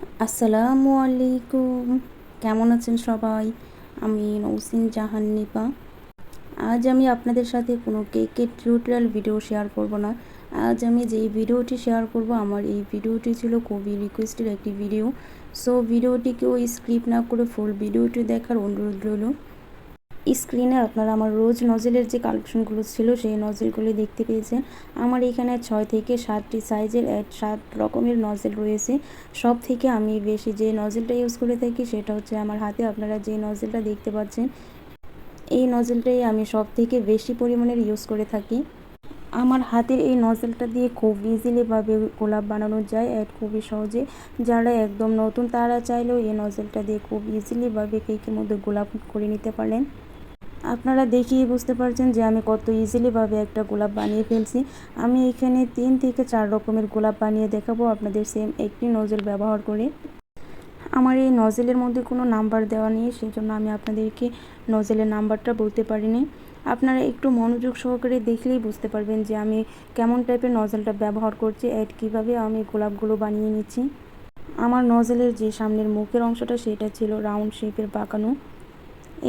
আসসালামু আলাইকুম। কেমন আছেন সবাই? আমি নৌসিন জাহান নিপা। আজ আমি আপনাদের সাথে কোনো কেকের টিউটোরিয়াল ভিডিও শেয়ার করব না। আজ আমি যেই ভিডিওটি শেয়ার করব, আমার এই ভিডিওটি ছিল খুবই রিকোয়েস্টেড একটি ভিডিও। সো ভিডিওটি কেউ স্কিপ না করে ফুল ভিডিওটি দেখার অনুরোধ রইল। স্ক্রিনে আপনারা আমার রোজ নজেলের যে কালেকশনগুলো ছিল সেই নজেলগুলো দেখতে পেয়েছেন। আমার এখানে 6 থেকে 7টি সাইজের 7 রকমের নজেল রয়েছে। সব থেকে আমি বেশি যে নজেলটা ইউজ করে থাকি সেটা হচ্ছে আমার হাতে আপনারা যে নজেলটা দেখতে পাচ্ছেন, এই নজেলটাই আমি সব থেকে বেশি পরিমাণের ইউজ করে থাকি। আমার হাতের এই নজেলটা দিয়ে খুব ইজিলিভাবে গোলাপ বানানো যায় খুবই সহজে। যারা একদম নতুন তারা চাইলেও এই নজেলটা দিয়ে খুব ইজিলিভাবে কেকের মধ্যে গোলাপ করে নিতে পারেন। আপনারা দেখিয়ে বুঝতে পারছেন যে আমি কত ইজিলিভাবে একটা গোলাপ বানিয়ে ফেলছি। আমি এখানে 3 থেকে 4 রকমের গোলাপ বানিয়ে দেখাবো আপনাদের সেম একটি নজল ব্যবহার করে। আমার এই নজেলের মধ্যে কোনো নাম্বার দেওয়া নেই, সেই জন্য আমি আপনাদেরকে নজেলের নাম্বারটা বলতে পারিনি। আপনারা একটু মনোযোগ সহকারে দেখলেই বুঝতে পারবেন যে আমি কেমন টাইপের নজলটা ব্যবহার করছি, কীভাবে আমি গোলাপগুলো বানিয়ে নিচ্ছি। আমার নজেলের যে সামনের মুখের অংশটা সেটা ছিল রাউন্ড শেপের বাঁকানো।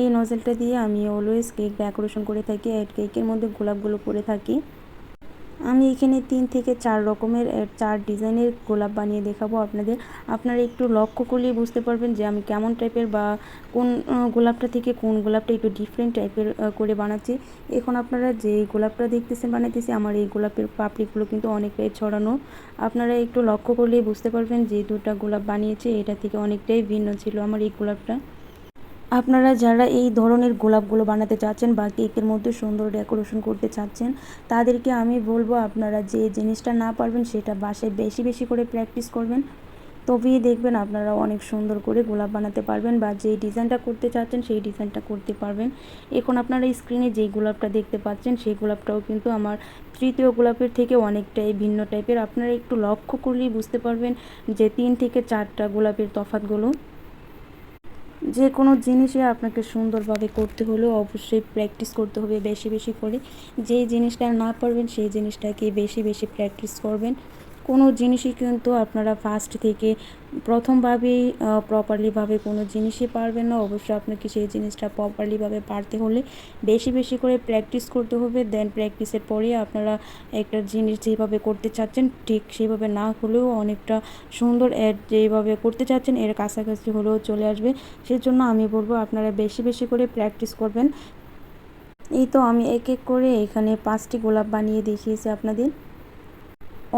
এই নজেলটা দিয়ে আমি অলওয়েজ কেক ডেকোরেশন করে থাকি, কেকের মধ্যে গোলাপগুলো করে থাকি। আমি এখানে 3 থেকে 4 রকমের 4 ডিজাইনের গোলাপ বানিয়ে দেখাবো আপনাদের। আপনারা একটু লক্ষ্য করলেই বুঝতে পারবেন যে আমি কেমন টাইপের বা কোন গোলাপটা থেকে কোন গোলাপটা একটু ডিফারেন্ট টাইপের করে বানাচ্ছি। এখন আপনারা যে গোলাপটা দেখতেছেন বানাইতেছি, আমার এই গোলাপের পাপড়িগুলো কিন্তু অনেকটাই ছড়ানো। আপনারা একটু লক্ষ্য করলেই বুঝতে পারবেন যে দুটা গোলাপ বানিয়েছে এটা থেকে অনেকটাই ভিন্ন ছিল আমার এই গোলাপটা। আপনারা যারা এই ধরনের গোলাপগুলো বানাতে চাচ্ছেন বা কেকের মধ্যে সুন্দর ডেকোরেশন করতে চাচ্ছেন, তাদেরকে আমি বলবো আপনারা যে জিনিসটা না পারবেন সেটা বাসায় বেশি বেশি করে প্র্যাকটিস করবেন। তবেই দেখবেন আপনারা অনেক সুন্দর করে গোলাপ বানাতে পারবেন বা যে ডিজাইনটা করতে চাচ্ছেন সেই ডিজাইনটা করতে পারবেন। এখন আপনারা স্ক্রিনে যেই গোলাপটা দেখতে পাচ্ছেন সেই গোলাপটাও কিন্তু আমার তৃতীয় গোলাপের থেকে অনেকটাই ভিন্ন টাইপের। আপনারা একটু লক্ষ্য করলেই বুঝতে পারবেন যে 3 থেকে 4টা গোলাপের তফাৎগুলো। যে কোনো জিনিসই আপনাকে সুন্দরভাবে করতে হলেও অবশ্যই প্র্যাকটিস করতে হবে বেশি বেশি করে। যেই জিনিসটা না পারবেন সেই জিনিসটাকে বেশি বেশি প্র্যাকটিস করবেন। কোনো জিনিসই কিন্তু আপনারা ফার্স্ট থেকে প্রথমভাবেই প্রপারলিভাবে কোনো জিনিসই পারবেন না। অবশ্যই আপনাকে সেই জিনিসটা প্রপারলিভাবে পারতে হলে বেশি বেশি করে প্র্যাকটিস করতে হবে। দেন প্র্যাকটিসের পরে আপনারা একটা জিনিস যেভাবে করতে চাচ্ছেন ঠিক সেভাবে না হলেও অনেকটা সুন্দর যেভাবে করতে চাচ্ছেন এর কাছাকাছি হলেও চলে আসবে। সেজন্য আমি বলবো আপনারা বেশি বেশি করে প্র্যাকটিস করবেন। এই তো আমি এক এক করে এখানে 5টি গোলাপ বানিয়ে দেখিয়েছি আপনাদের।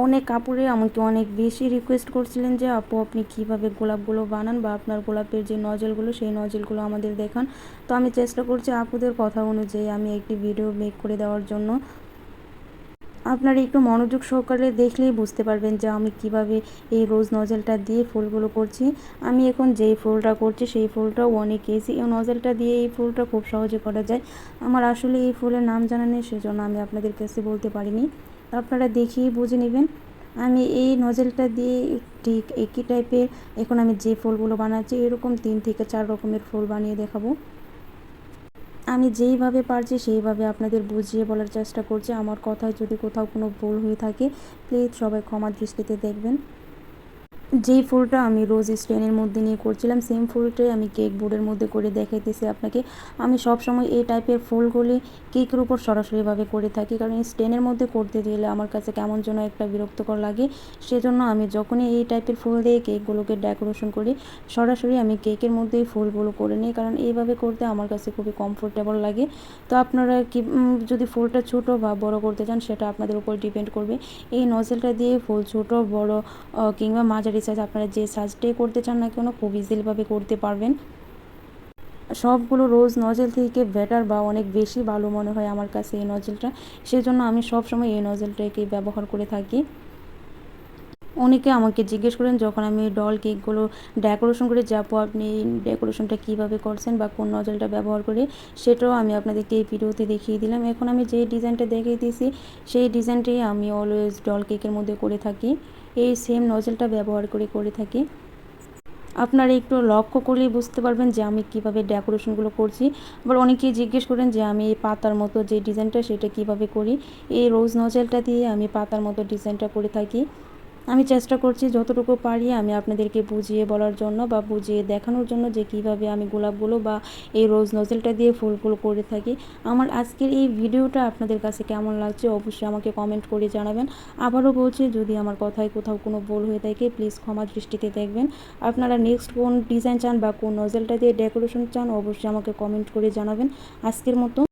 অনেক আপুরে আমাকে অনেক বেশি রিকোয়েস্ট করছিলেন যে আপু আপনি কীভাবে গোলাপগুলো বানান বা আপনার গোলাপের যে নজলগুলো সেই নজলগুলো আমাদের দেখান। তো আমি চেষ্টা করছি আপুদের কথা অনুযায়ী আমি একটি ভিডিও মেক করে দেওয়ার জন্য। আপনারা একটু মনোযোগ সহকারে দেখলেই বুঝতে পারবেন যে আমি কিভাবে এই রোজ নজলটা দিয়ে ফুলগুলো করছি। আমি এখন যেই ফুলটা করছি সেই ফুলটাও অনেক ইজি। এই নজলটা দিয়ে এই ফুলটা খুব সহজে করা যায়। আমার আসলে এই ফুলের নাম জানা নেই, সেজন্য আমি আপনাদের কাছে বলতে পারিনি। আপনারা দেখিয়ে বুঝে নেবেন। আমি এই নজলটা দিয়ে ঠিক একই টাইপের এখন আমি যে ফুলগুলো বানাচ্ছি এরকম 3 থেকে 4 রকমের ফুল বানিয়ে দেখাবো। আমি যেইভাবে পারছি সেইভাবে আপনাদের বুঝিয়ে বলার চেষ্টা করছি। আমার কথায় যদি কোথাও কোনো ভুল হয়ে থাকে প্লিজ সবাই ক্ষমা দৃষ্টিতে দেখবেন। যেই ফুলটা আমি রোজ স্টেনের মধ্যে নিয়ে করছিলাম সেম ফুলটাই আমি কেক বোর্ডের মধ্যে করে দেখাইতেছি আপনাকে। আমি সব সময় এই টাইপের ফুলগুলি কেকের উপর সরাসরিভাবে করে থাকি, কারণ স্টেনের মধ্যে করতে গেলে আমার কাছে কেমন যেন একটা বিরক্তকর লাগে। সেজন্য আমি যখনই এই টাইপের ফুল দিয়ে কেকগুলোকে ডেকোরেশন করি সরাসরি আমি কেকের মধ্যেই ফুলগুলো করে নিই, কারণ এইভাবে করতে আমার কাছে খুবই কমফোর্টেবল লাগে। তো আপনারা কি যদি ফুলটা ছোটো বা বড় করতে চান সেটা আপনাদের উপর ডিপেন্ড করবে। এই নজলটা দিয়ে ফুল ছোটো বড় কিংবা মাঝারি সাইজ আপনারা যে সাইজটাই করতে চান না কেন খুব ইজিলিভাবে করতে পারবেন। সবগুলো রোজ নজল থেকে বেটার বা অনেক বেশি ভালো মনে হয় আমার কাছে এই নজলটা। সেজন্য আমি সবসময় এই নজলটাকে ব্যবহার করে থাকি। অনেকে আমাকে জিজ্ঞেস করেন যখন আমি ডল কেকগুলো ডেকোরেশন করে যাব আপনি এই ডেকোরেশনটা কীভাবে করছেন বা কোন নজলটা ব্যবহার করে, সেটাও আমি আপনাদেরকে এই ভিডিওতে দেখিয়ে দিলাম। এখন আমি যে ডিজাইনটা দেখিয়ে দিয়েছি সেই ডিজাইনটাই আমি অলওয়েজ ডল কেকের মধ্যে করে থাকি, এই সেম নজলটা ব্যবহার করে থাকি। আপনারা একটু লক্ষ্য করলেই বুঝতে পারবেন যে আমি কিভাবে ডেকোরেশনগুলো করছি। আবার অনেকেই জিজ্ঞেস করেন যে আমি এই পাতার মতো যে ডিজাইনটা সেটা কিভাবে করি। এই রোজ নজলটা দিয়ে আমি পাতার মতো ডিজাইনটা করে থাকি। আমি চেষ্টা করছি যতটুকু পারি আমি আপনাদেরকে বুঝিয়ে বলার জন্য বা বুঝিয়ে দেখানোর জন্য যে কীভাবে আমি গোলাপগুলো বা এই রোজ নজেলটা দিয়ে ফুলগুলো করে থাকি। আমার আজকের এই ভিডিওটা আপনাদের কাছে কেমন লাগছে অবশ্যই আমাকে কমেন্ট করে জানাবেন। আবারও বলছি, যদি আমার কথায় কোথাও কোনো ভুল হয়ে থাকে প্লিজ ক্ষমা দৃষ্টিতে দেখবেন। আপনারা নেক্সট কোন ডিজাইন চান বা কোন নজেলটা দিয়ে ডেকোরেশন চান অবশ্যই আমাকে কমেন্ট করে জানাবেন। আজকের মতো